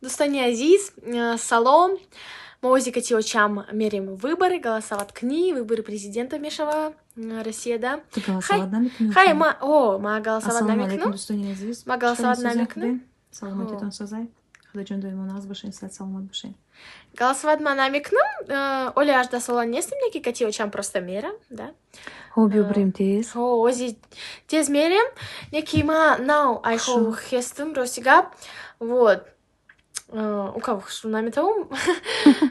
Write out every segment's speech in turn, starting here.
Дустани Азиз, салом. Мози катиочам мерим выборы, голосовать кни, выборы президента Мешава, Россия, да? Ты голосовать намекну? Хай, ма голосовать намекну? Дустани Азиз. Ма голосовать намекну? Саламат етон сазай. Худачон доему нас башин, сад саламат башин. Голосовать ма намекну? Оля аж до солон не стемники катиочам просто мерим, да? Хобби брим тез. Ози тез мерим. Неки ма нау айхо хестым росигап. Вот. У кого что наметом?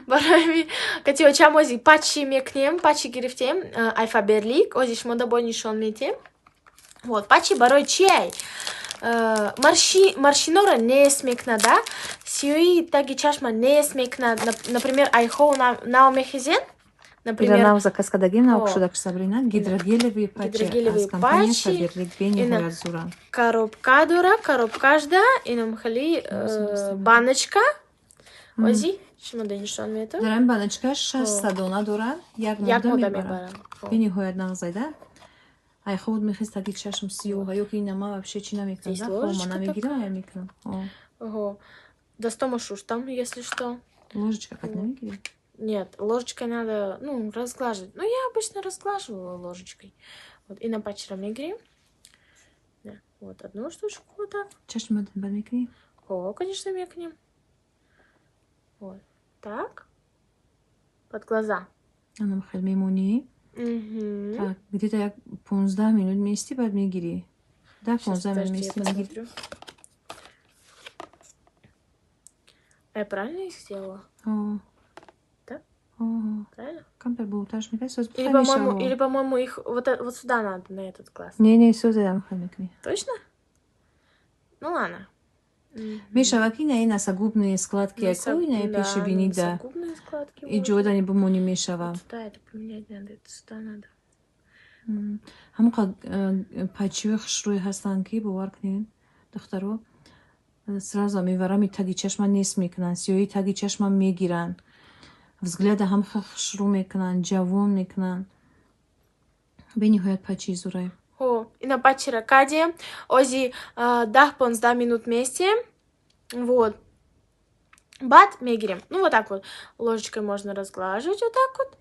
Барами катиочам ози пачи мекнем, пачи гирифтем, альфаберлик, ози шмода бонишон метем. Вот, пачи барой чей. Маршинора не смекна, да? Сиуи таги чашма не смекна, например, айхо на мехизен. Например, нам заказ кадагим на окшудак Сабрина, гидрогелевые пачи, гидрогелевые пачи, коробка дура, коробка жда, и нам хали баночка, ози, чему да ничто не это? Дарам баночка, 600 дона дура, як мода мебара. Бини хоят на зайда. Ай ход мехис таги чашм сиюга, ёки нама вообще чина мекна, да? Хома на мегира я мекна. Ого. Достома шуш там, если что. Ложечка как на мегире? Нет, ложечкой надо, разглаживать. Ну, я обычно разглаживала ложечкой. Вот, и на пачера мегри. Да, вот одну штучку вот так. Чашем один бамикни? О, конечно, мекнем. Вот, так. Под глаза. Она махаль мимуни. Так, где-то я 15 минут вместе под мегири. Да, 15 минут вместе мегири. Я правильно их сделала? Правильно? Кампер был тоже, мне кажется, или, по-моему, их вот сюда надо, на этот глаз. Не, сюда махаль. Точно? Ну ладно. Миша, вакина и носогубные складки, акуйна и пишевини, да. И Джода не буму не мешава. Да, это поменять надо, это сюда надо. Хамука пачух шруй хастанки буваркнин, дохтаро. Сразу миварами таги чашма не смекнан, сиои таги чашма мегиран. Взгляда хамха шру мекнан, джавон мекнан. Бени хоят пачи зурай. И на пачера каде, ози дах 15 минут вместе. Вот. Бат мегирем. Ну, вот так вот. Ложечкой можно разглаживать, вот так вот.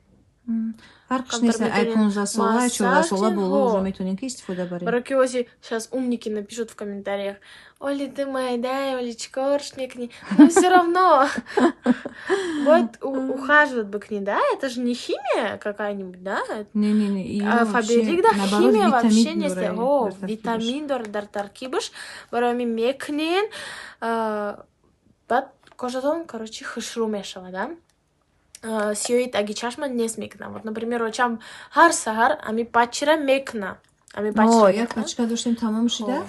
Фаркшнеса айкон засола, что засола было уже метунин кистифуда барин. Баракиози сейчас умники напишут в комментариях. Оли, ты моя, да, Олечка, оршникни. Но все равно. Вот ухаживать бы к ней, да? Это же не химия какая-нибудь, да? Не. Фаберлик, да, химия вообще не стоит. О, витамин дартаркибыш. Барами мекнен. Бат кожатон, короче, хышру мешала, да? Сиоит аги чашма не смекна. Вот, например, очам хар сахар, ами пачера мекна. О, я пачка душим тамам шидак.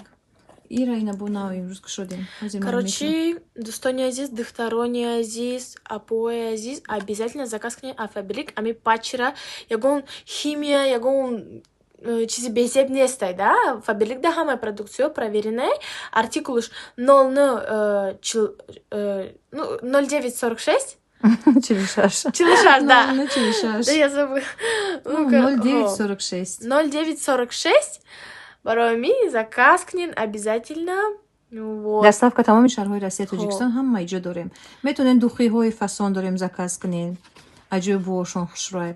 Ира и набунау им руск шодим. Короче, Дустони Азиз, Дыхтарони Азиз, Апоэ Азиз, обязательно заказ к ней афабрик, ами пачера, ягон химия, ягон чизи бесеп не стай, да? Фабрик да хамай продукцию проверенная, артикул уж 0946. Челишаш, да. Да, я забыла. 0946. 0946. Бароми, заказ к ним обязательно. Вот. Доставка тамоми шарҳои Россия Тоҷикистон ҳамаи ҷо дорем. Метонем духиҳои фасон дорем заказ кунем. Аҷои бошон хушрой.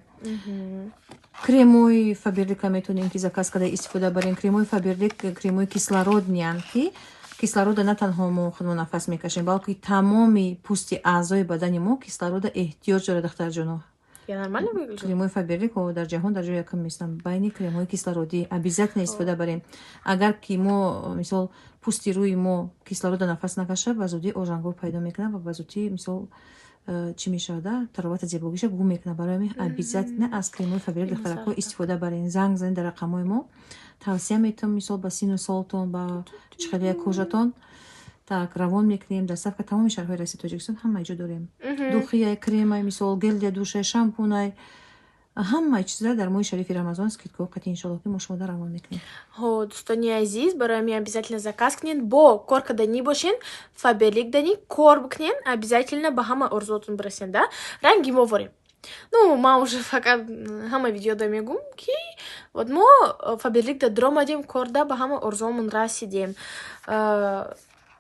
Кремои фаберлика метонем ки заказ када истифода барем. Кремои фаберлик кремои кислородниан ки кислорода на танҳо мо худмо нафас мекашем, балки тамоми пӯсти аъзои бадани мо кислорода эҳтиёҷ дорад духтарҷоно. Я нормально выгляжу? Кремой фаберлик дар ҷаҳон дар ҷои якум мислам байни кремои кислородӣ обязательно истифода барем. Агар ки мо мисол пӯсти рӯи мо кислорода нафас накаша ба зудӣ ожангор пайдо мекунад ва ба зудӣ мисол чӣ мешавад таробати зебогиша гум мекунад. Барои обязательно аз кремои фаберлик духтаракҳо истифода барем. Занг занед дар рақамҳои мо тавсия метавон мисол ба сину солтон ба чихелия кожатон так равон мекунем. Доставка тамоми шаҳрҳои Россия Тоҷикистон ҳамаи ҷо дорем. Духия, кремай, мисол гелия душай, шампунай, ҳамаи чиза дар моҳи шарифи Рамазон скидкаҳо қатъи иншоаллоҳ ки мо шумода равон мекунем. Дустони азиз, барои обязательно заказ кунед. Бо корка дани бошен, фаберлик дани, кор бикунен, обязательно ба ҳама орзуотун бирасен, да? Ранги мо ворем. Ну, ма уже фақат ҳама видеода мегӯм ки вот мо фаберлик да дромадем корда ба ҳама орзуомон расидем.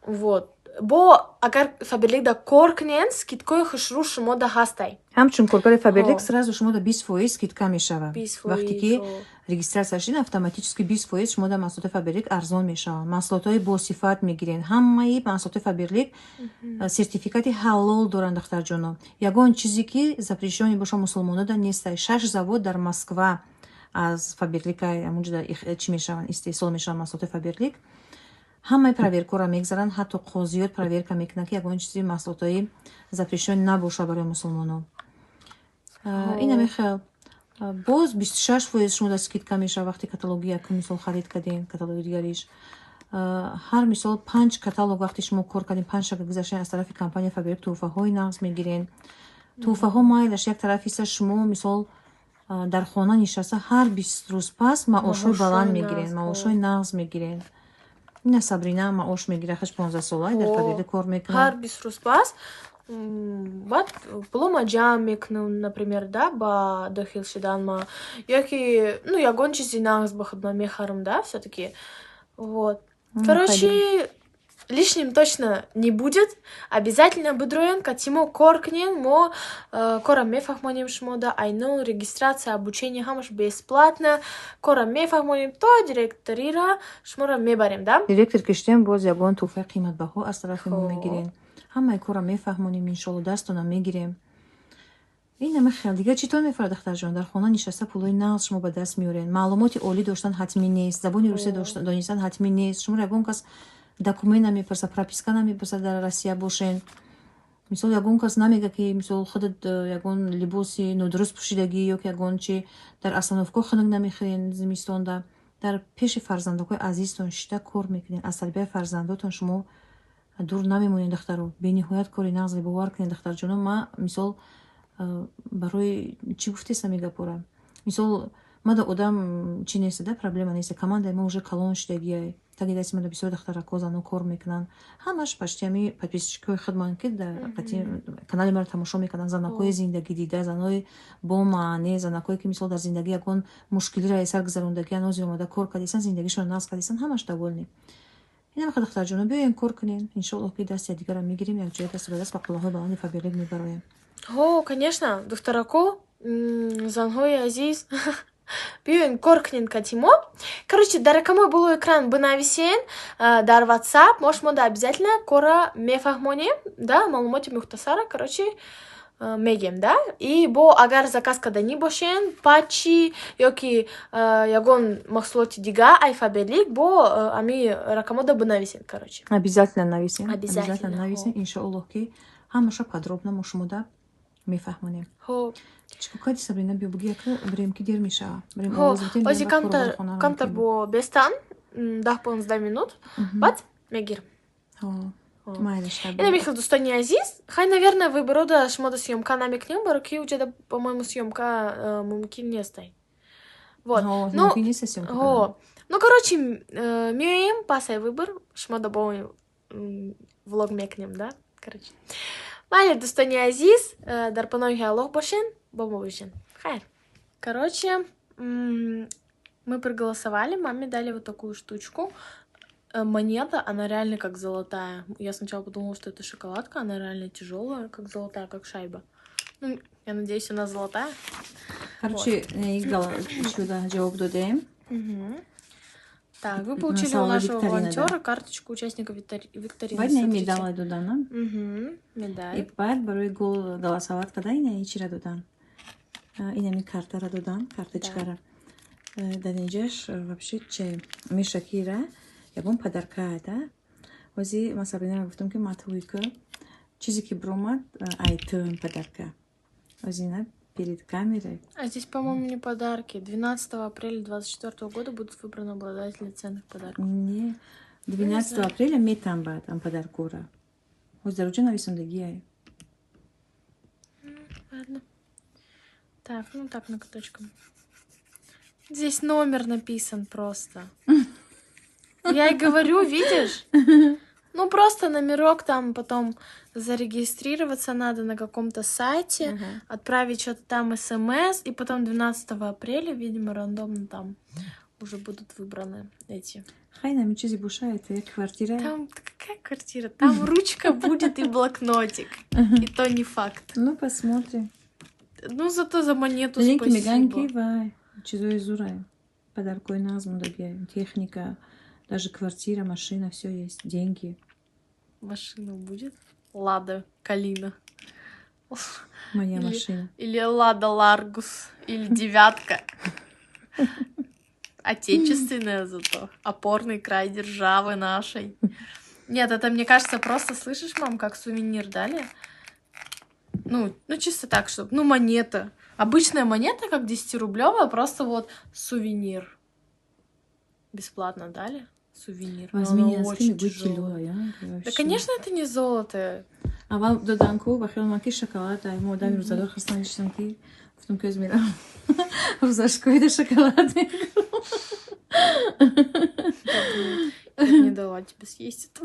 Вот. бо агар фаберликда кор кунед, скидкаи хушрӯ шумода ҳастай. ҳамчун коркори фаберлик сразу шумода 20% скидка мешавад. 20%, вақте ки регистрация шудин автоматически 20% шумода маҳсулоти фаберлик арзон мешавад. маҳсулотҳои босифат мегирен. ҳамаи маҳсулоти фаберлик сертификати ҳалол доранд, духтарҷоно. ягон чизе ки запрещёни боша мусулмонода нестай. 6 завод дар Москва аз фаберлика ҳамунҷода чӣ мешаванд, истеҳсол мешаванд маҳсулоти фаберлик. ҳамаи проверкаро мегзаранд, ҳатто қозиёт проверка мекунанд ки ягон чизи маҳсулотҳои запрещёни набоша барои мусулмонон. ина мехел боз 26% шумода скидка мешавад вақти каталоги якум мисол харид кардем, каталоги дигариш. ҳар мисол 5 каталог вақти шумо кор кардем, 5 шага гузаштан аз тарафи компания фаберлик тӯҳфаҳои нағз мегирен. тӯҳфаҳо майлаш як тарафиса шумо мисол дар хона нишаста ҳар 20 рӯз пас маошҳои баланд мегирен, маошҳои нағз мегирен. ина Сабрина маош мегирад, хаш 15 сола дар фаберлик кор мекунад. ҳар 20 рӯз пас баъд пулома ҷамъ мекунам, например, да, ба дохил шудан ма, ёки ягон чизи нағз ба худам мехарам, да, всё-таки. Вот. Короче, лишним точно не будет. Обязательно будроен, катимо кор кунем, мо кора мефаҳмонем шумода, айну регистрация, обучение ҳамаш бесплатно. Кора мефаҳмонем, то директорира шуморо мебарем, да? Директор киштем боз ягон тӯҳфаи қиматбаҳо аз тарафи мо мегирем. ҳамаи кора мефаҳмонем, иншоалло дастона мегирем. ин ҳама хел дигар чӣ тон мефарад духтарҷон? Дар хона нишаста пулои нағз шумо ба даст меорен. маълумоти олӣ доштан ҳатмӣ нест, забони русия донистан ҳатмӣ нест. шумо ягон кас документ намепарса, прописка намепарса дар Россия бошен. мисол ягон кас намега ки мисол худат ягон либоси нодуруст пӯшидагӣ ёки ягон чи дар остановка хунук намехӯрен зимистонда. дар пеши фарзандакҳои азизтон шида кор мекунед. аз тарбияи фарзандотон шумо дур намемонед духтаро. бениҳоят кори нағз бовар кунед духтарҷоно. ма мисол барои чӣ гуфтеса мегапорам. мисол мада одам чӣ неста, да, проблема неста. командаи мо уже калон шудагия. таги дасти мада бисёр духтарако занон кор мекунанд. ҳамаш почти ҳами подписчикои худман ки дар канали маро тамошо мекунанд. занакои зиндагӣ дида, занои бо маъне, занакое ки мисол дар зиндагӣ ягон мушкилиро сар гузарондагиан озир омада кор кардисан, зиндагишон нағз кардисан, ҳамаш доволни. ина мехоҳад духтарҷоно биёем кор кунем. иншоалло ки дасти якдигарро мегирем, якҷоя даст ба даст ба қуллаҳои баланди фаберлик мебароем. Конечно, духтарако, занҳои азиз, биёен кор кунед катимо. Короче, дар рақамҳои болои экран бинависен, дар WhatsApp мо шумода обязательно кора мефаҳмонем, да, маълумоти мухтасара, короче, мегем, да. И бо агар заказ карданӣ бошен, патчи ёки ягон маҳсулоти дигар ай фаберлик, бо ами рақамҳода бинависен, короче. Обязательно нависем. Обязательно нависем. Иншоалло ки ҳамаша подробно мо шумода мефаҳмонем. Чикокади Сабрина биё буги яка брем ки дер мешава. Брем овоз битем. Ози камтар бо бестан 10-15 минут. Баъд мегирам. Ина мехел дӯстони азиз, хай наверное вы борода шумода съёмка намекунем, баро ки уҷада по-моему съёмка мумкин нестай. Вот. Мумкин нест съёмка. Короче, меоем пасай выбор, шумода бо влог мекунем, да? Короче. Майли, дӯстони азиз, дар паноҳи Аллоҳ бошен, бо мо бошен. Хайр. Короче, мы проголосовали, маме дали вот такую штучку. Монета, она реально как золотая. Я сначала подумала, что это шоколадка, она реально тяжелая, как золотая, как шайба. Я надеюсь, она золотая. Короче, сюда джавоб дадем. Так, вы получили у нашего волонтера карточку участника викторины. Баъд не медал додан. Медаль. И баъд барои гол голосовать када ина чира додан. Ина ми картара додан, карточкара. Данеҷаш вообще че мешакира ягон падарка, да? Ози ма Сабрина гуфтам ки матуика чизе ки бромад айтун падарка. Озина перед камерой. А здесь, по-моему, не подарки. 12 апреля 2024 года будут выбраны обладатели ценных подарков. Не, 12 апреля метам бад ам подаркора. Ози дар уҷа нависандагия. Ладно. Так, так ноготочком. Здесь номер написан просто. Я и говорю, видишь? Просто номерок там, потом зарегистрироваться надо на каком-то сайте, отправить что-то там СМС, и потом 12 апреля, видимо, рандомно там уже будут выбраны эти. Хайна, ми чизи бушаете, квартира. Там какая квартира? Там ручка будет и блокнотик. И то не факт. Ну, посмотрим. Ну, зато за монету Ленки меганки, спасибо. вай. Чизо изурай. Подаркой назму добьяем. Техника, даже квартира, машина, все есть. Деньги. Машина будет? Лада Калина. Моя Или- машина. Или Лада Ларгус. Или девятка. Отечественная зато. Опорный край державы нашей. Нет, это, мне кажется, просто, слышишь, мам, как сувенир дали? Ну, чисто так, чтобы... Ну, монета. Обычная монета, как 10-рублевая, просто вот сувенир. Бесплатно дали сувенир. Но Возьми, она не очень будь тяжелая. тяжелая. Да, конечно, это не золото. А вам до данку, бахил маки шоколад, а ему дам рузадор хастаничнанки. В том közben рузашкой до шоколада. Я бы не дала тебе съесть это,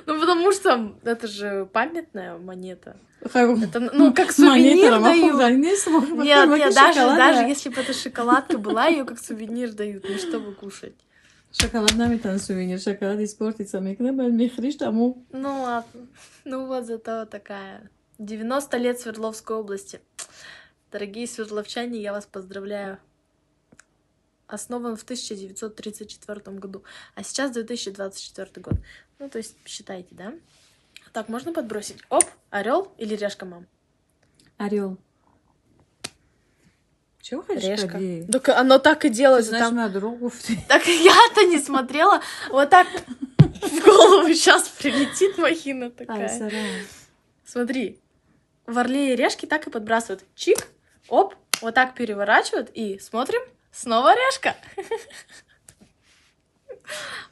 потому что это же памятная монета. Это, ну, как сувенир дают. Нет, даже если бы это шоколадка была, ее как сувенир дают, ну, чтобы кушать. Шоколад нам там сувенир, шоколад испортится, мы к нам мехриш тому. Ну ладно, ну вот зато такая. 90 лет Свердловской области. Дорогие свердловчане, я вас поздравляю. Основан в 1934 году, а сейчас 2024 год. Ну, то есть, считайте, да? Так, можно подбросить? Оп, орел или решка, мам? Орел. Чего хочешь? Решка. Так оно так и делается. Знаешь, на другу. Так я-то не смотрела. Вот так в голову сейчас прилетит махина такая. Смотри, в орле и решке так и подбрасывают. Чик, оп, вот так переворачивают и смотрим. Снова решка.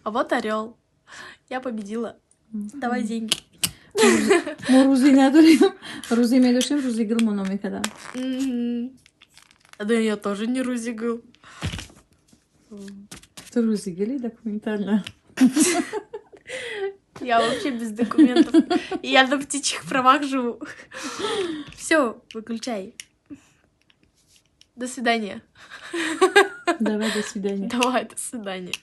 А вот орел. Я победила. Давай деньги. Рузи не дурим. Рузи ме душим, рузи гыл моно когда. Да я тоже не рузигл. Ты рузи гыли документально. Я вообще без документов. Я на птичьих правах живу. Все, выключай. До свидания. Давай, до свидания. Давай, до свидания.